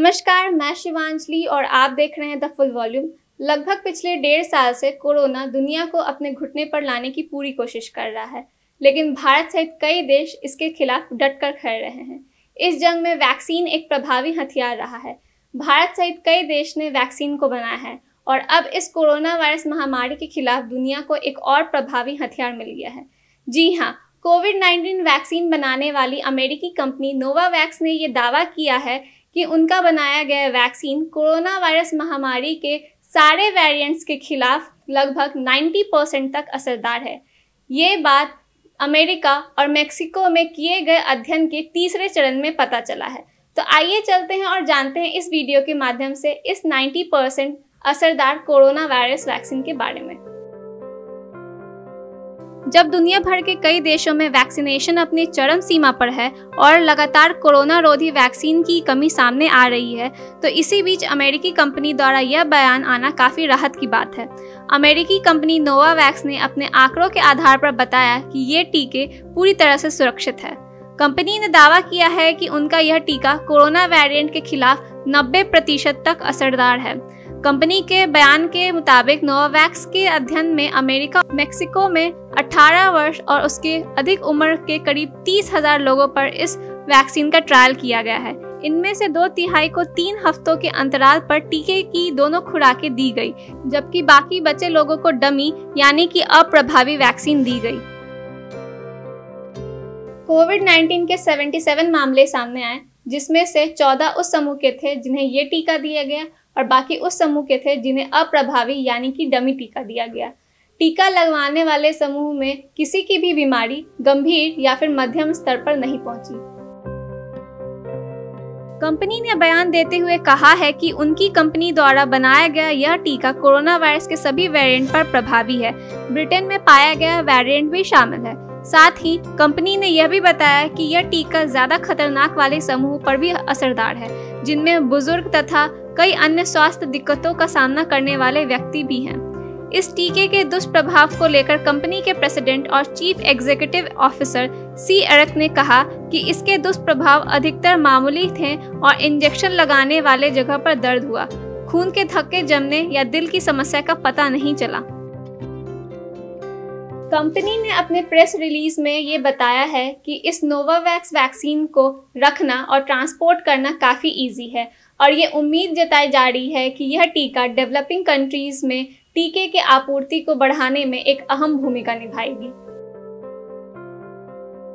नमस्कार, मैं शिवांजलि और आप देख रहे हैं द फुल वॉल्यूम। लगभग पिछले 1.5 साल से कोरोना दुनिया को अपने घुटने पर लाने की पूरी कोशिश कर रहा है, लेकिन भारत सहित कई देश इसके खिलाफ डटकर खड़े रहे हैं। इस जंग में वैक्सीन एक प्रभावी हथियार रहा है। भारत सहित कई देश ने वैक्सीन को बनाया है और अब इस कोरोना वायरस महामारी के खिलाफ दुनिया को एक और प्रभावी हथियार मिल गया है। जी हाँ, कोविड-19 वैक्सीन बनाने वाली अमेरिकी कंपनी नोवावैक्स ने ये दावा किया है कि उनका बनाया गया वैक्सीन कोरोना वायरस महामारी के सारे वेरिएंट्स के खिलाफ लगभग 90% तक असरदार है। ये बात अमेरिका और मेक्सिको में किए गए अध्ययन के तीसरे चरण में पता चला है। तो आइए चलते हैं और जानते हैं इस वीडियो के माध्यम से इस 90% असरदार कोरोना वायरस वैक्सीन के बारे में। जब दुनिया भर के कई देशों में वैक्सीनेशन अपनी चरम सीमा पर है और लगातार कोरोना रोधी वैक्सीन की कमी सामने आ रही है, तो इसी बीच अमेरिकी कंपनी द्वारा यह बयान आना काफ़ी राहत की बात है। अमेरिकी कंपनी नोवावैक्स ने अपने आंकड़ों के आधार पर बताया कि ये टीके पूरी तरह से सुरक्षित है। कंपनी ने दावा किया है कि उनका यह टीका कोरोना वेरिएंट के खिलाफ 90% तक असरदार है। कंपनी के बयान के मुताबिक नोवावैक्स के अध्ययन में अमेरिका और मेक्सिको में 18 वर्ष और उसके अधिक उम्र के करीब 30,000 लोगों पर इस वैक्सीन का ट्रायल किया गया है। इनमें से 2/3 को 3 हफ्तों के अंतराल पर टीके की दोनों खुराकें दी गई, जबकि बाकी बचे लोगों को डमी यानी कि अप्रभावी वैक्सीन दी गई। कोविड-19 के 77 मामले सामने आए, जिसमें से 14 उस समूह के थे जिन्हें ये टीका दिया गया और बाकी उस समूह के थे जिन्हें अप्रभावी यानी कि डमी टीका दिया गया। टीका लगवाने वाले समूह में किसी की भी बीमारी गंभीर या फिर मध्यम स्तर पर नहीं पहुंची। कंपनी ने बयान देते हुए कहा है कि उनकी कंपनी द्वारा बनाया गया यह टीका कोरोना वायरस के सभी वेरिएंट पर प्रभावी है। ब्रिटेन में पाया गया वेरिएंट भी शामिल है। साथ ही कंपनी ने यह भी बताया कि यह टीका ज्यादा खतरनाक वाले समूह पर भी असरदार है, जिनमें बुजुर्ग तथा कई अन्य स्वास्थ्य दिक्कतों का सामना करने वाले व्यक्ति भी हैं। इस टीके के दुष्प्रभाव को लेकर कंपनी के प्रेसिडेंट और चीफ एग्जीक्यूटिव ऑफिसर सी एरिक ने कहा कि इसके दुष्प्रभाव अधिकतर मामूली थे और इंजेक्शन लगाने वाले जगह पर दर्द हुआ, खून के थक्के जमने या दिल की समस्या का पता नहीं चला। कंपनी ने अपने प्रेस रिलीज में ये बताया है कि इस नोवावैक्स वैक्सीन को रखना और ट्रांसपोर्ट करना काफ़ी इजी है और ये उम्मीद जताई जा रही है कि यह टीका डेवलपिंग कंट्रीज में टीके के आपूर्ति को बढ़ाने में एक अहम भूमिका निभाएगी।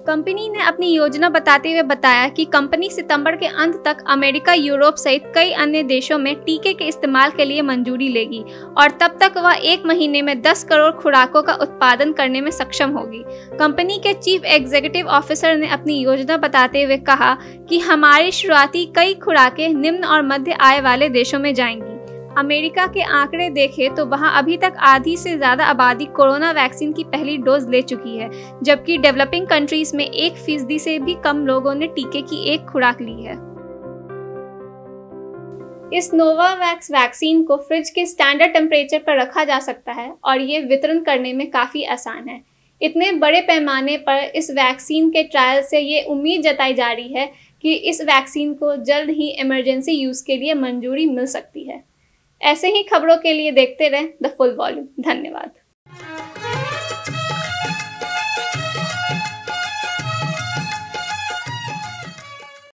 कंपनी ने अपनी योजना बताते हुए बताया कि कंपनी सितंबर के अंत तक अमेरिका, यूरोप सहित कई अन्य देशों में टीके के इस्तेमाल के लिए मंजूरी लेगी और तब तक वह 1 महीने में 10 करोड़ खुराकों का उत्पादन करने में सक्षम होगी। कंपनी के चीफ एग्जीक्यूटिव ऑफिसर ने अपनी योजना बताते हुए कहा कि हमारी शुरुआती कई खुराकें निम्न और मध्य आय वाले देशों में जाएंगी। अमेरिका के आंकड़े देखें तो वहां अभी तक आधी से ज्यादा आबादी कोरोना वैक्सीन की पहली डोज ले चुकी है, जबकि डेवलपिंग कंट्रीज में 1% से भी कम लोगों ने टीके की एक खुराक ली है। इस नोवावैक्स वैक्सीन को फ्रिज के स्टैंडर्ड टेम्परेचर पर रखा जा सकता है और ये वितरण करने में काफ़ी आसान है। इतने बड़े पैमाने पर इस वैक्सीन के ट्रायल से ये उम्मीद जताई जा रही है कि इस वैक्सीन को जल्द ही इमरजेंसी यूज़ के लिए मंजूरी मिल सकती है। ऐसे ही खबरों के लिए देखते रहें द फुल वॉल्यूम। धन्यवाद।